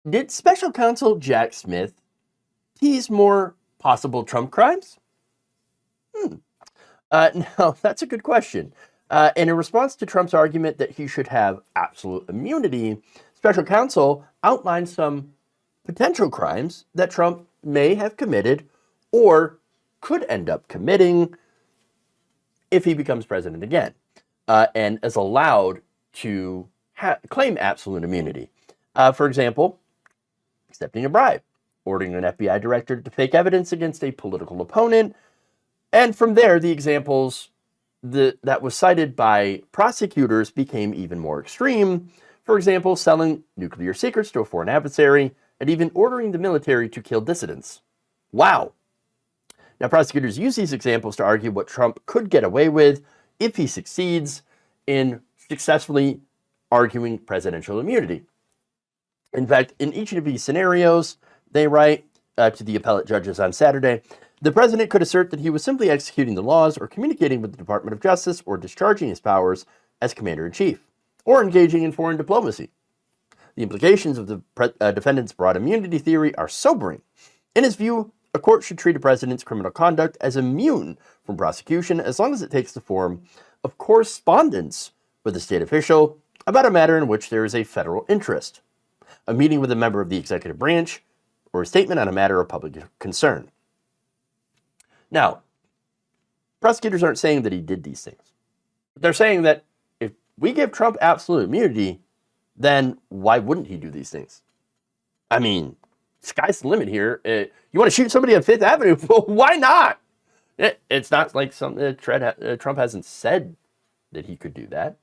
Did special counsel Jack Smith tease more possible Trump crimes? Hmm. Now, that's a good question. In response to Trump's argument that he should have absolute immunity, special counsel outlined some potential crimes that Trump may have committed or could end up committing if he becomes president again, and is allowed to claim absolute immunity. For example, accepting a bribe, ordering an FBI director to fake evidence against a political opponent, and from there, the examples that was cited by prosecutors became even more extreme. For example, selling nuclear secrets to a foreign adversary, and even ordering the military to kill dissidents. Wow. Now, prosecutors use these examples to argue what Trump could get away with if he succeeds in successfully arguing presidential immunity. In fact, in each of these scenarios, they write to the appellate judges on Saturday, the president could assert that he was simply executing the laws or communicating with the Department of Justice or discharging his powers as commander-in-chief or engaging in foreign diplomacy. The implications of the defendant's broad immunity theory are sobering. In his view, a court should treat a president's criminal conduct as immune from prosecution as long as it takes the form of correspondence with a state official about a matter in which there is a federal interest, a meeting with a member of the executive branch, or a statement on a matter of public concern. Now, prosecutors aren't saying that he did these things. They're saying that if we give Trump absolute immunity, then why wouldn't he do these things? I mean, sky's the limit here. You want to shoot somebody on Fifth Avenue? Well, why not? It's not like something Trump hasn't said that he could do that.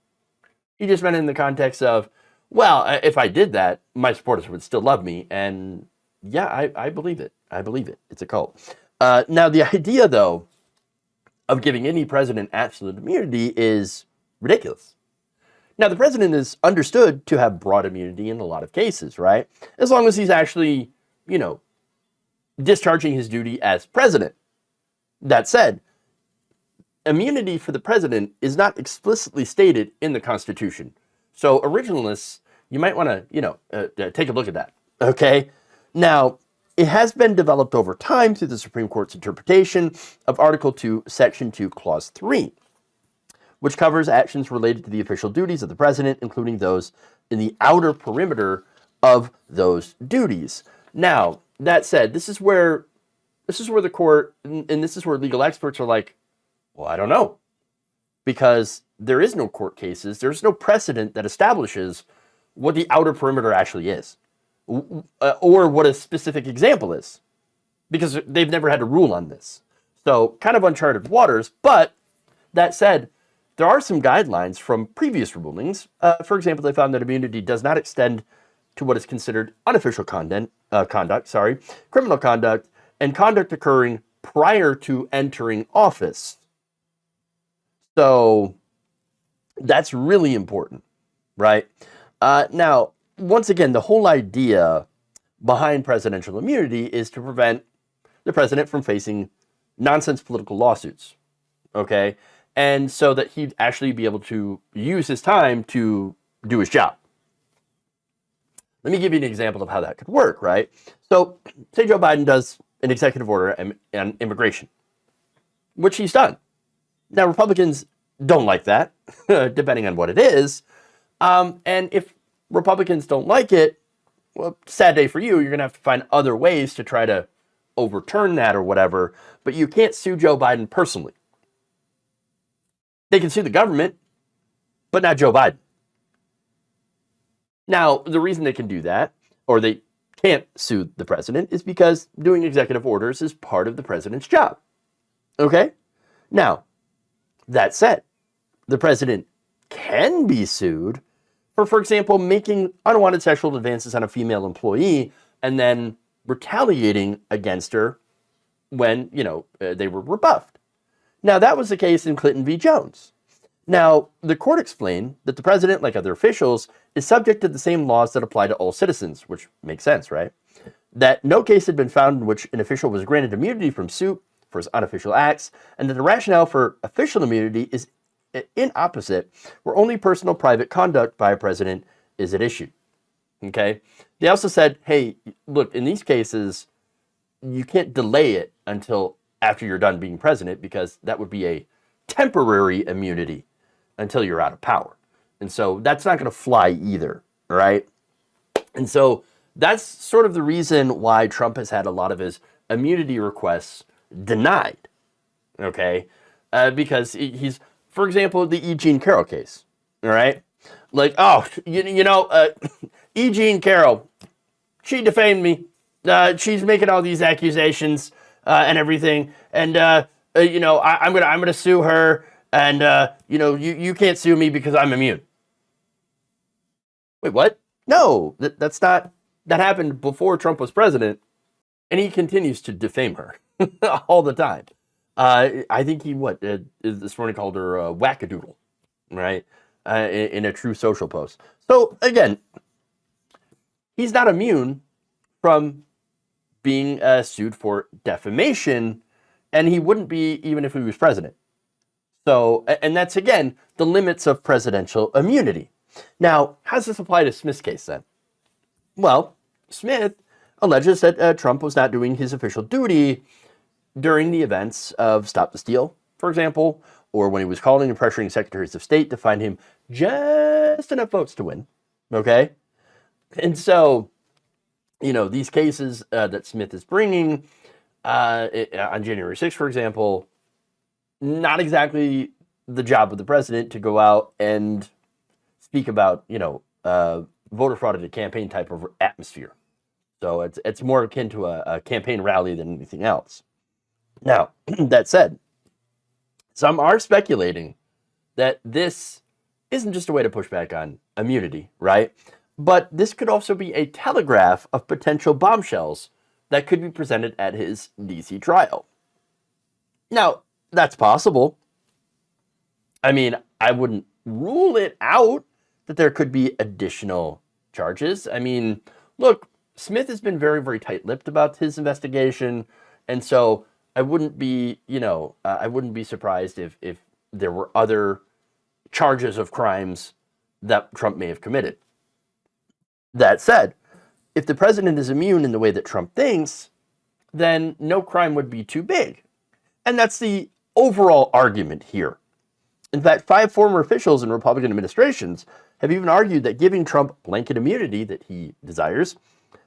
He just meant in the context of, well, if I did that, my supporters would still love me. And yeah, I believe it. I believe it. It's a cult. Now, the idea, though, of giving any president absolute immunity is ridiculous. Now, the president is understood to have broad immunity in a lot of cases, right? As long as he's actually, discharging his duty as president. That said, immunity for the president is not explicitly stated in the Constitution. So originalists, you might want to, take a look at that, okay? Now, it has been developed over time through the Supreme Court's interpretation of Article 2, Section 2, Clause 3, which covers actions related to the official duties of the president, including those in the outer perimeter of those duties. Now, that said, this is where the court, and this is where legal experts are like, well, I don't know. Because there is no court cases, there's no precedent that establishes what the outer perimeter actually is, or what a specific example is, because they've never had to rule on this. So kind of uncharted waters, but that said, there are some guidelines from previous rulings. For example, they found that immunity does not extend to what is considered unofficial conduct, criminal conduct, and conduct occurring prior to entering office. So that's really important, right? Now, once again, the whole idea behind presidential immunity is to prevent the president from facing nonsense political lawsuits, okay? And so that he'd actually be able to use his time to do his job. Let me give you an example of how that could work, right? So, say Joe Biden does an executive order on immigration, which he's done. Now, Republicans don't like that, depending on what it is. And if Republicans don't like it, well, sad day for you. You're going to have to find other ways to try to overturn that or whatever. But you can't sue Joe Biden personally. They can sue the government, but not Joe Biden. Now, the reason they can do that, or they can't sue the president, is because doing executive orders is part of the president's job. Okay? Now, that said, the president can be sued for example, making unwanted sexual advances on a female employee and then retaliating against her when, they were rebuffed. Now, that was the case in Clinton v. Jones. Now, the court explained that the president, like other officials, is subject to the same laws that apply to all citizens, which makes sense, right? That no case had been found in which an official was granted immunity from suit for his unofficial acts, and that the rationale for official immunity is in opposite, where only personal private conduct by a president is at issue. Okay? They also said, hey, look, in these cases, you can't delay it until after you're done being president because that would be a temporary immunity until you're out of power. And so that's not going to fly either, right? And so that's sort of the reason why Trump has had a lot of his immunity requests denied, okay? Because he's, for example, the E. Jean Carroll case, all right? Like, oh, E. Jean Carroll, she defamed me. She's making all these accusations and everything, and I'm gonna sue her, and you can't sue me because I'm immune. Wait, what? No, that's not. That happened before Trump was president, and he continues to defame her all the time. I think he this morning called her wackadoodle, right? In a True Social post. So again, he's not immune from being sued for defamation, and he wouldn't be even if he was president. So, and that's again the limits of presidential immunity. Now, how does this apply to Smith's case then? Well, Smith alleges that Trump was not doing his official duty during the events of Stop the Steal, for example, or when he was calling and pressuring secretaries of state to find him just enough votes to win. Okay? And so, these cases that Smith is bringing on January 6th, for example, not exactly the job of the president to go out and speak about, voter fraud in a campaign type of atmosphere. So it's more akin to a campaign rally than anything else. Now, that said, some are speculating that this isn't just a way to push back on immunity, right? But this could also be a telegraph of potential bombshells that could be presented at his D.C. trial. Now, that's possible. I mean, I wouldn't rule it out that there could be additional charges. I mean, look, Smith has been very, very tight-lipped about his investigation, and so I wouldn't be, I wouldn't be surprised if there were other charges of crimes that Trump may have committed. That said, if the president is immune in the way that Trump thinks, then no crime would be too big. And that's the overall argument here. In fact, 5 former officials in Republican administrations have even argued that giving Trump blanket immunity that he desires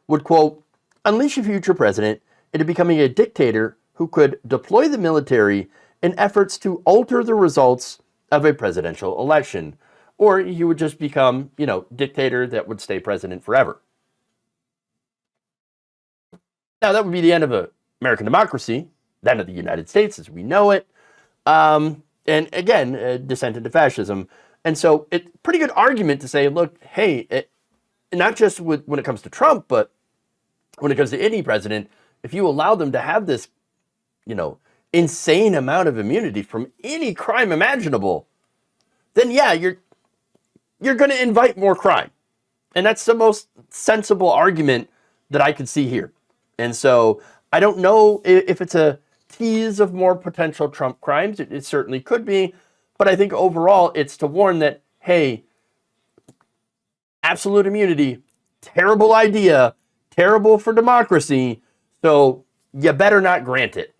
would, quote, unleash a future president into becoming a dictator who could deploy the military in efforts to alter the results of a presidential election. Or he would just become, dictator that would stay president forever. Now, that would be the end of American democracy, the end of the United States as we know it. And again, descent into fascism. And so it's a pretty good argument to say, look, hey, not just when it comes to Trump, but when it comes to any president, if you allow them to have this, insane amount of immunity from any crime imaginable, then yeah, you're going to invite more crime. And that's the most sensible argument that I could see here. And so I don't know if it's a tease of more potential Trump crimes. It certainly could be. But I think overall it's to warn that, hey, absolute immunity, terrible idea, terrible for democracy. So you better not grant it.